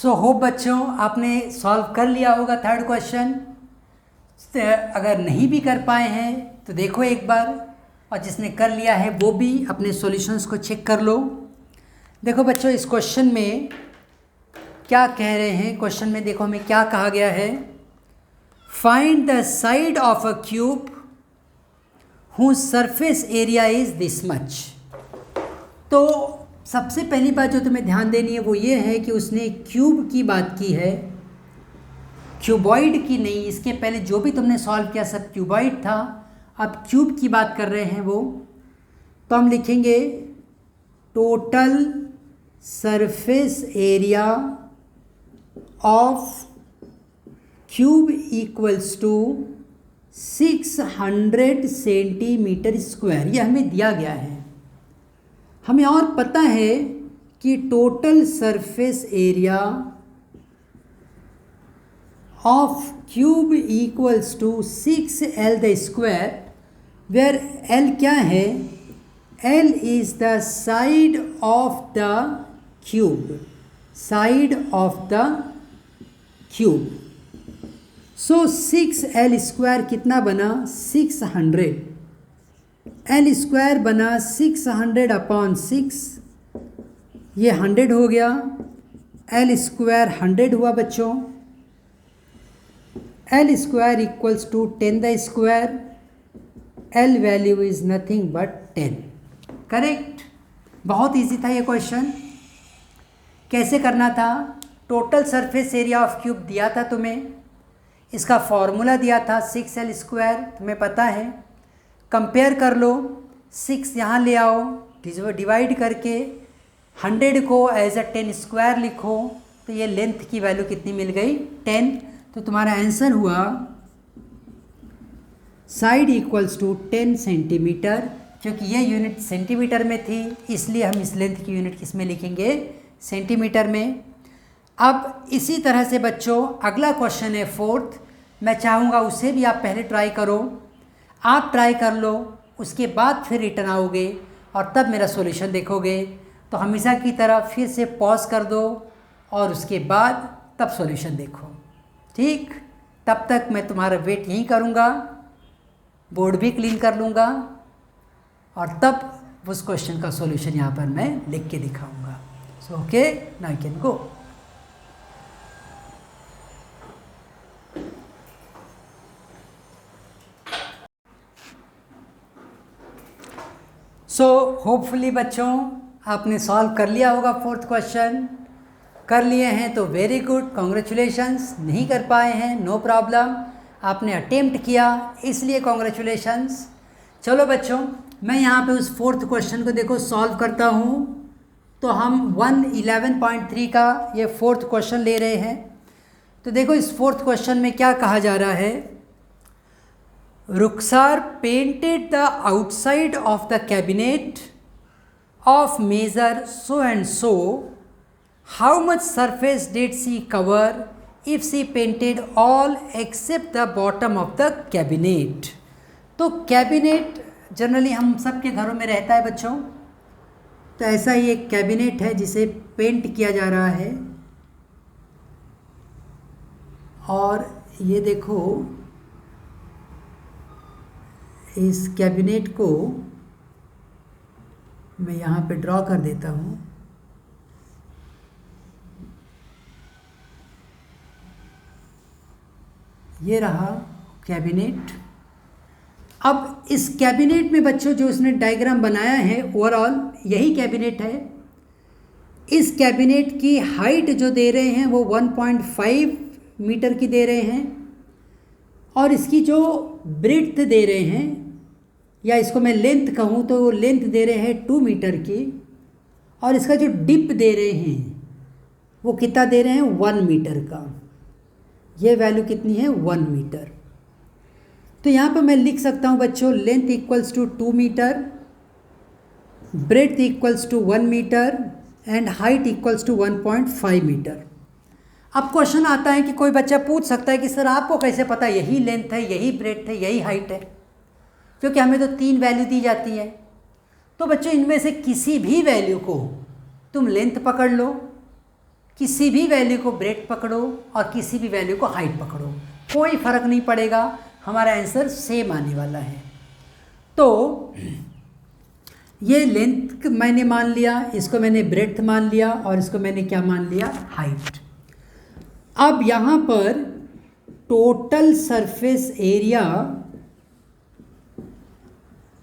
So hope बच्चों आपने solve कर लिया होगा थर्ड क्वेश्चन। अगर नहीं भी कर पाए हैं तो देखो एक बार, और जिसने कर लिया है वो भी अपने सॉल्यूशंस को चेक कर लो। देखो बच्चों इस क्वेश्चन में क्या कह रहे हैं, क्वेश्चन में देखो हमें क्या कहा गया है। Find the side of a cube whose surface area is this much. तो सबसे पहली बात जो तुम्हें ध्यान देनी है वो ये है कि उसने क्यूब की बात की है, क्यूबॉइड की नहीं। इसके पहले जो भी तुमने सॉल्व किया सब क्यूबॉइड था, अब क्यूब की बात कर रहे हैं वो। तो हम लिखेंगे total surface area of cube equals to 600 centimetre square. ये हमें दिया गया है। हमें और पता है कि total surface area of cube equals to 6L the square, where L क्या है, L is the side of the cube, side of the cube. So 6L square कितना बना, 600। L स्क्वायर बना 600/6, ये 100 हो गया। L स्क्वायर 100 हुआ बच्चों। L square equals to 10 the square. L value is nothing but 10। Correct. बहुत इजी था ये क्वेश्चन। कैसे करना था, total surface area of cube दिया था तुम्हें, इसका फॉर्मूला दिया था 6L स्क्वायर, तुम्हें पता है। कंपेयर कर लो, 6 यहाँ ले आओ, डिवाइड करके 100 को एज अ 10 स्क्वायर लिखो, तो ये लेंथ की वैल्यू कितनी मिल गई, 10। तो तुम्हारा आंसर हुआ साइड इक्वल्स टू 10 सेंटीमीटर। क्योंकि ये यूनिट सेंटीमीटर में थी इसलिए हम इस लेंथ की यूनिट किस में लिखेंगे, सेंटीमीटर में। अब इसी तरह से बच्चों अगला क्वेश्चन है फोर्थ। मैं चाहूँगा उसे भी आप पहले ट्राई करो, आप ट्राई कर लो, उसके बाद फिर रिटर्न आओगे और तब मेरा सॉल्यूशन देखोगे। तो हमेशा की तरह फिर से पॉज कर दो और उसके बाद तब सॉल्यूशन देखो, ठीक। तब तक मैं तुम्हारा वेट यहीं करूँगा, बोर्ड भी क्लीन कर लूँगा और तब उस क्वेश्चन का सॉल्यूशन यहाँ पर मैं लिख के दिखाऊँगा। So okay, now you can go. So hopefully बच्चों आपने सॉल्व कर लिया होगा फोर्थ क्वेश्चन। कर लिए हैं तो वेरी गुड, कॉन्ग्रेचुलेशंस। नहीं कर पाए हैं नो प्रॉब्लम, आपने अटेम्प्ट किया इसलिए कॉन्ग्रेचुलेशंस। चलो बच्चों मैं यहाँ पे उस फोर्थ क्वेश्चन को देखो सॉल्व करता हूँ। तो हम 111.3 का ये फोर्थ क्वेश्चन ले रहे हैं। तो देखो इस फोर्थ क्वेश्चन में क्या कहा जा रहा है, Rukhsar painted the outside of the cabinet of major so and so, how much surface did she cover if she painted all except the bottom of the cabinet. तो कैबिनेट जनरली हम सब के घरों में रहता है बच्चों। तो ऐसा ही एक कैबिनेट है जिसे पेंट किया जा रहा है, और ये देखो इस कैबिनेट को मैं यहाँ पे ड्रॉ कर देता हूँ। ये रहा कैबिनेट। अब इस कैबिनेट में बच्चों जो उसने डायग्राम बनाया है ओवरऑल यही कैबिनेट है। इस कैबिनेट की हाइट जो दे रहे हैं वो 1.5 मीटर की दे रहे हैं, और इसकी जो ब्रेड्थ दे रहे हैं, या इसको मैं लेंथ कहूँ तो लेंथ दे रहे हैं 2 मीटर की, और इसका जो डिप दे रहे हैं वो कितना दे रहे हैं, 1 मीटर का। ये वैल्यू कितनी है, 1 मीटर। तो यहाँ पर मैं लिख सकता हूँ बच्चों length equals to 2 metre, breadth equals to 1 metre and height equals to 1.5 metre. अब क्वेश्चन आता है कि कोई बच्चा पूछ सकता है कि सर आपको कैसे पता यही लेंथ है, यही ब्रेड्थ है, यही हाइट है, क्योंकि हमें तो 3 वैल्यू दी जाती है। तो बच्चों इनमें से किसी भी वैल्यू को तुम लेंथ पकड़ लो, किसी भी वैल्यू को ब्रेथ पकड़ो और किसी भी वैल्यू को हाइट पकड़ो, कोई फ़र्क नहीं पड़ेगा, हमारा आंसर सेम आने वाला है। तो ये लेंथ मैंने मान लिया, इसको मैंने ब्रेथ मान लिया और इसको मैंने क्या मान लिया, हाइट। अब यहाँ पर टोटल सरफेस एरिया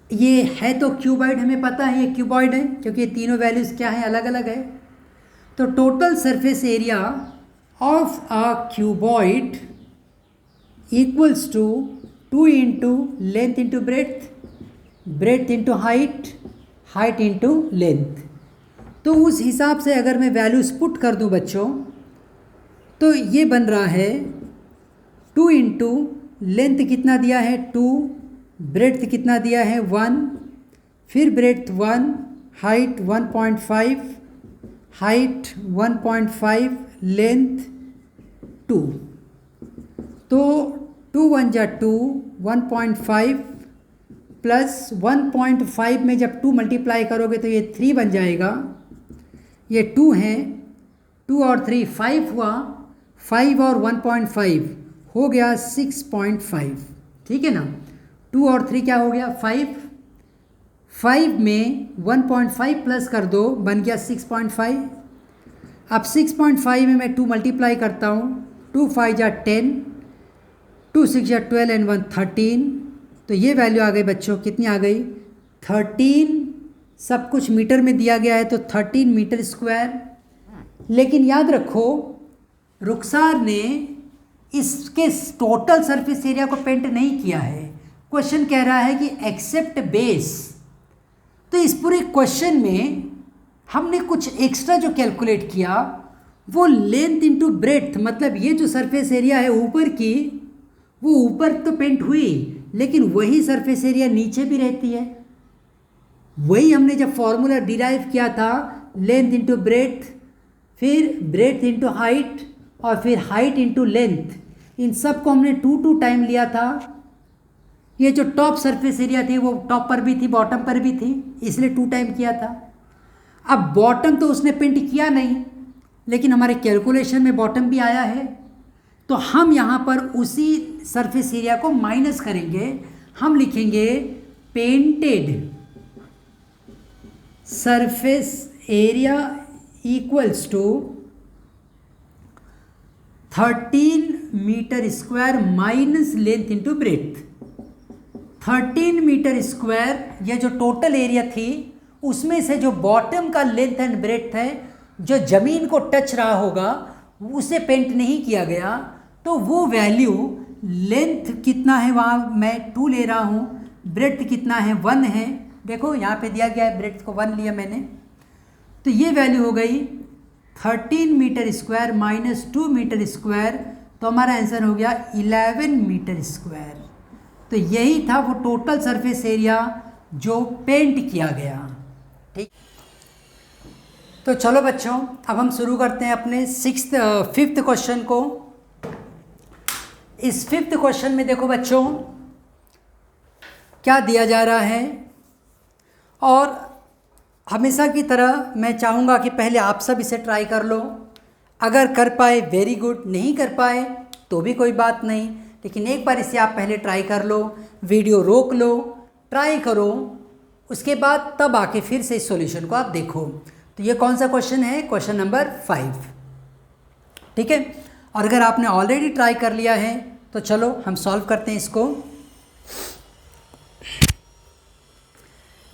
ये है तो क्यूबॉइड, हमें पता है ये क्यूबॉइड है क्योंकि ये तीनों वैल्यूज़ क्या है, अलग अलग है। तो total surface area of a cuboid equals to 2 into length into breadth, breadth into height, height into length. तो उस हिसाब से अगर मैं वैल्यूज़ पुट कर दूं बच्चों, तो ये बन रहा है 2 इंटू लेंथ कितना दिया है 2, ब्रेथ कितना दिया है 1, फिर ब्रेथ 1, हाइट 1.5, हाइट 1.5, लेंथ 2। तो 2 1 जा 2, 1.5 प्लस 1.5 में जब 2 मल्टीप्लाई करोगे तो ये 3 बन जाएगा, ये 2 है, 2 और 3 5 हुआ, 5 और 1.5 हो गया 6.5, ठीक है ना। 2 और 3 क्या हो गया 5, 5 में 1.5 प्लस कर दो बन गया 6.5। अब 6.5 में मैं 2 मल्टीप्लाई करता हूँ, 2 5 जा 10, 2 6 जा 12 एंड 1 13। तो ये वैल्यू आ गई बच्चों, कितनी आ गई 13, सब कुछ मीटर में दिया गया है तो 13 मीटर स्क्वायर। लेकिन याद रखो रुखसार ने इसके टोटल सरफेस एरिया को पेंट नहीं किया है, क्वेश्चन कह रहा है कि एक्सेप्ट बेस। तो इस पूरे क्वेश्चन में हमने कुछ एक्स्ट्रा जो कैलकुलेट किया वो लेंथ इंटू ब्रेथ, मतलब ये जो सरफेस एरिया है ऊपर की, वो ऊपर तो पेंट हुई लेकिन वही सरफेस एरिया नीचे भी रहती है। वही हमने जब फॉर्मूला डिराइव किया था, लेंथ इंटू ब्रेथ, फिर ब्रेथ इंटू हाइट और फिर हाइट इंटू लेंथ, इन सब को हमने 2 टाइम लिया था। ये जो टॉप सरफेस एरिया थी वो टॉप पर भी थी बॉटम पर भी थी, इसलिए 2 टाइम किया था। अब बॉटम तो उसने पेंट किया नहीं, लेकिन हमारे कैलकुलेशन में बॉटम भी आया है, तो हम यहाँ पर उसी सरफेस एरिया को माइनस करेंगे। हम लिखेंगे painted surface area equals to 13 metre square minus length into breadth. 13 metre square ये जो टोटल एरिया थी उसमें से जो बॉटम का लेंथ एंड ब्रेथ है, जो ज़मीन को टच रहा होगा, उसे पेंट नहीं किया गया, तो वो वैल्यू लेंथ कितना है वहाँ मैं 2 ले रहा हूँ, ब्रेथ कितना है 1 है, देखो यहाँ पे दिया गया है, ब्रेथ को 1 लिया मैंने, तो ये वैल्यू हो गई 13 metre square minus 2 metre square, तो हमारा आंसर हो गया 11 मीटर स्क्वायर। तो यही था वो टोटल सरफेस एरिया जो पेंट किया गया, ठीक। तो चलो बच्चों अब हम शुरू करते हैं अपने 5th क्वेश्चन को। इस 5th क्वेश्चन में देखो बच्चों क्या दिया जा रहा है, और हमेशा की तरह मैं चाहूँगा कि पहले आप सब इसे ट्राई कर लो, अगर कर पाए वेरी गुड, नहीं कर पाए तो भी कोई बात नहीं, लेकिन एक बार इसे आप पहले ट्राई कर लो, वीडियो रोक लो, ट्राई करो, उसके बाद तब आके फिर से इस सॉल्यूशन को आप देखो। तो ये कौन सा क्वेश्चन है, क्वेश्चन नंबर 5, ठीक है। और अगर आपने ऑलरेडी ट्राई कर लिया है तो चलो हम सॉल्व करते हैं इसको।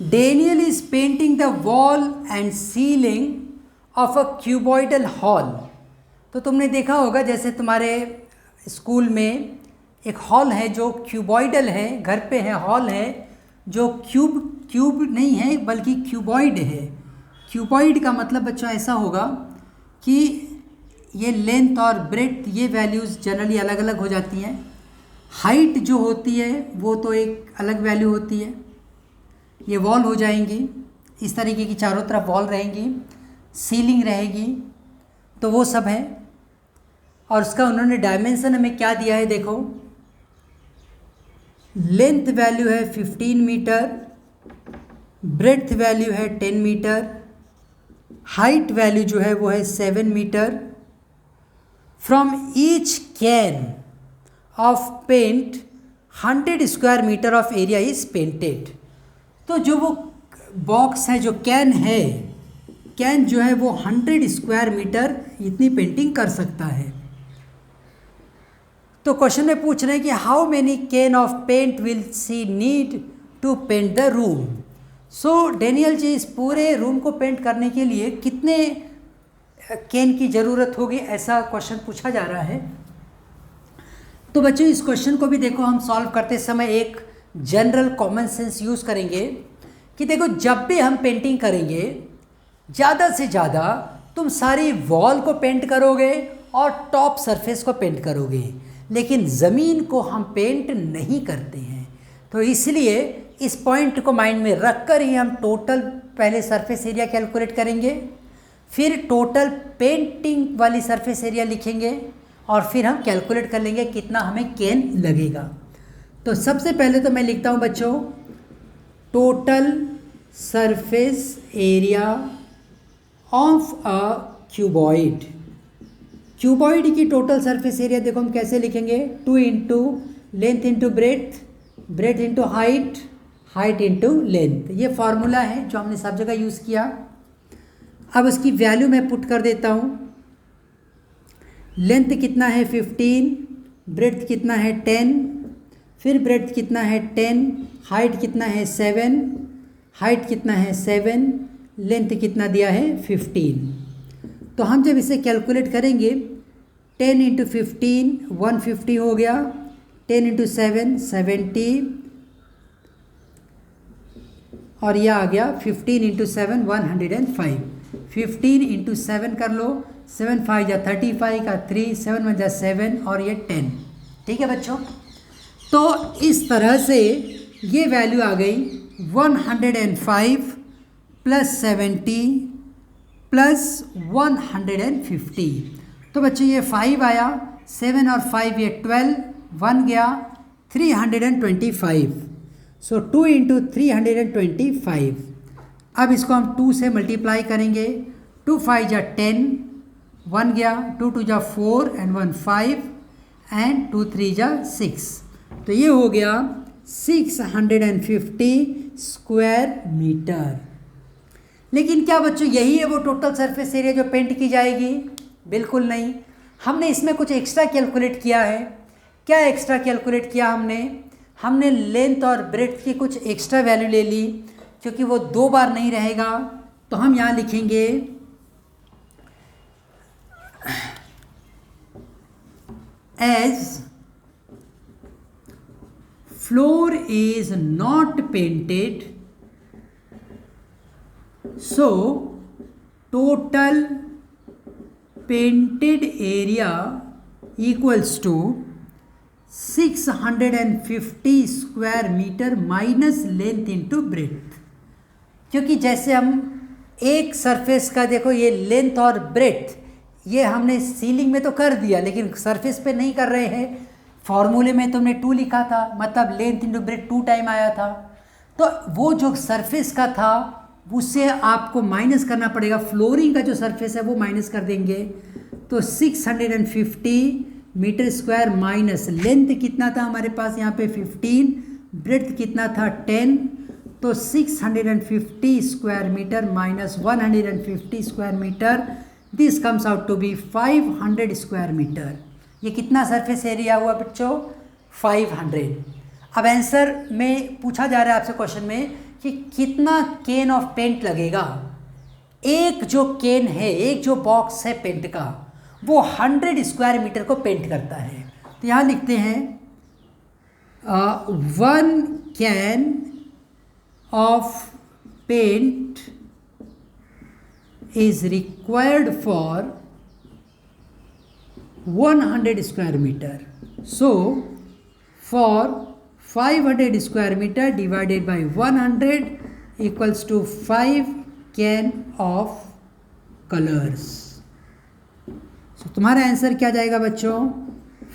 Daniel is painting the wall and ceiling of a cuboidal hall. तो तुमने देखा होगा जैसे तुम्हारे स्कूल में एक हॉल है जो क्यूबॉइडल है, घर पे है हॉल है जो क्यूब नहीं है बल्कि क्यूबॉइड है। क्यूबॉइड का मतलब बच्चों ऐसा होगा कि ये लेंथ और ब्रेथ ये वैल्यूज़ जनरली अलग अलग हो जाती हैं। हाइट जो होती है वो तो एक अलग वैल्यू होती है। ये वॉल हो जाएंगी, इस तरीके की चारों तरफ वॉल रहेंगी, सीलिंग रहेगी, तो वो सब है। और उसका उन्होंने डायमेंशन हमें क्या दिया है, देखो लेंथ वैल्यू है 15 मीटर, ब्रेड्थ वैल्यू है 10 मीटर, हाइट वैल्यू जो है वो है 7 metre, from each can of paint 100 square metre of area is painted. तो जो वो बॉक्स है, जो कैन है, कैन जो है वो 100 स्क्वायर मीटर इतनी पेंटिंग कर सकता है। तो क्वेश्चन में पूछ रहे हैं कि how many can of paint will she need to paint the room. So Daniel ji, इस पूरे रूम को पेंट करने के लिए कितने कैन की ज़रूरत होगी, ऐसा क्वेश्चन पूछा जा रहा है। तो बच्चों, इस क्वेश्चन को भी देखो, हम सॉल्व करते समय एक जनरल कॉमन सेंस यूज़ करेंगे कि देखो, जब भी हम पेंटिंग करेंगे, ज़्यादा से ज़्यादा तुम सारी वॉल को पेंट करोगे और टॉप सरफेस को पेंट करोगे, लेकिन ज़मीन को हम पेंट नहीं करते हैं। तो इसलिए इस पॉइंट को माइंड में रख कर ही हम टोटल पहले सरफेस एरिया कैलकुलेट करेंगे, फिर टोटल पेंटिंग वाली सरफेस एरिया लिखेंगे और फिर हम कैलकुलेट कर लेंगे कितना हमें कैन लगेगा। तो सबसे पहले तो मैं लिखता हूँ बच्चों, total surface area of a cuboid. Cuboid की टोटल सरफेस एरिया देखो हम कैसे लिखेंगे, 2 into length into breadth, breadth into height, height into length. ये फार्मूला है जो हमने सब जगह यूज़ किया। अब उसकी वैल्यू मैं पुट कर देता हूँ। लेंथ कितना है 15, ब्रेथ कितना है 10, फिर ब्रेथ कितना है 10, हाइट कितना है 7, हाइट कितना है 7, लेंथ कितना दिया है 15। तो हम जब इसे कैलकुलेट करेंगे, 10 इंटू 15 150 हो गया, 10 इंटू 7 70, और यह आ गया 15 इंटू 7 105। 15 इंटू 7 कर लो, 7 5 या 35 का 3, 7 1 जा 7 और ये 10। ठीक है बच्चों, तो इस तरह से ये वैल्यू आ गई 105 प्लस 70 प्लस 150। तो बच्चों ये 5 आया, 7 और 5 ये 12, 1 गया 325। सो 2 इंटू 325। अब इसको हम 2 से मल्टीप्लाई करेंगे, 2 5 जा 10, 1 गया, 2 2 जा 4 एंड 1 5 एंड 2 3 जा 6। तो ये हो गया 650 स्क्वायर मीटर। लेकिन क्या बच्चों यही है वो टोटल सरफेस एरिया जो पेंट की जाएगी? बिल्कुल नहीं, हमने इसमें कुछ एक्स्ट्रा कैलकुलेट किया है। क्या एक्स्ट्रा कैलकुलेट किया हमने लेंथ और ब्रेड्थ की कुछ एक्स्ट्रा वैल्यू ले ली, क्योंकि वो 2 बार नहीं रहेगा। तो हम यहाँ लिखेंगे as floor is not painted, so total painted area equals to 650 square metre minus length into breadth. क्योंकि जैसे हम एक सरफेस का देखो ये लेंथ और ब्रेथ ये हमने सीलिंग में तो कर दिया, लेकिन सरफेस पे नहीं कर रहे हैं। फॉर्मूले में तुमने 2 लिखा था, मतलब लेंथ इंटू ब्रेथ 2 टाइम आया था। तो वो जो सरफेस का था उससे आपको माइनस करना पड़ेगा, फ्लोरिंग का जो सरफेस है वो माइनस कर देंगे। तो 650 मीटर स्क्वायर माइनस लेंथ कितना था हमारे पास यहाँ पे 15, ब्रेड्थ कितना था 10, तो 650 square metre minus 150 square metre, this comes out to be 500 square metre. ये कितना सरफेस एरिया हुआ बच्चों? 500। अब आंसर में पूछा जा रहा है आपसे क्वेश्चन में कि कितना कैन ऑफ पेंट लगेगा। एक जो कैन है, एक जो बॉक्स है पेंट का, वो 100 स्क्वायर मीटर को पेंट करता है। तो यहाँ लिखते हैं 1 can of paint is required for 100 square meter. So for 500 square meter divided by 100 equals to 5 can of colors. So तुम्हारा आंसर क्या जाएगा बच्चों?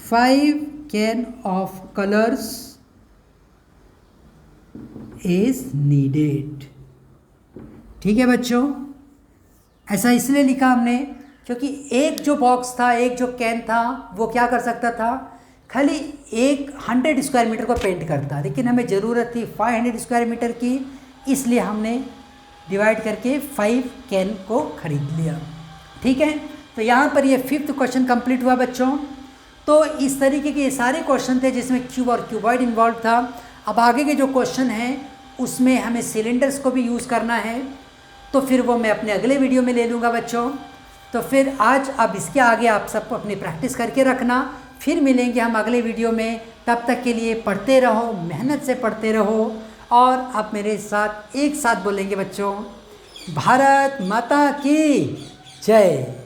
5 can of colors is needed. ठीक है बच्चों, ऐसा इसलिए लिखा हमने क्योंकि एक जो बॉक्स था, एक जो कैन था, वो क्या कर सकता था, खाली 100 स्क्वायर मीटर को पेंट करता, लेकिन हमें ज़रूरत थी 500 स्क्वायर मीटर की, इसलिए हमने डिवाइड करके 5 कैन को खरीद लिया। ठीक है, तो यहाँ पर ये 5th क्वेश्चन कंप्लीट हुआ बच्चों। तो इस तरीके के ये सारे क्वेश्चन थे जिसमें क्यूब और क्यूबॉइड इन्वॉल्व था। अब आगे के जो क्वेश्चन हैं उसमें हमें सिलेंडर्स को भी यूज़ करना है, तो फिर वो मैं अपने अगले वीडियो में ले लूँगा बच्चों। तो फिर आज अब इसके आगे आप सब अपनी प्रैक्टिस करके रखना, फिर मिलेंगे हम अगले वीडियो में। तब तक के लिए पढ़ते रहो, मेहनत से पढ़ते रहो, और आप मेरे साथ एक साथ बोलेंगे बच्चों, भारत माता की जय।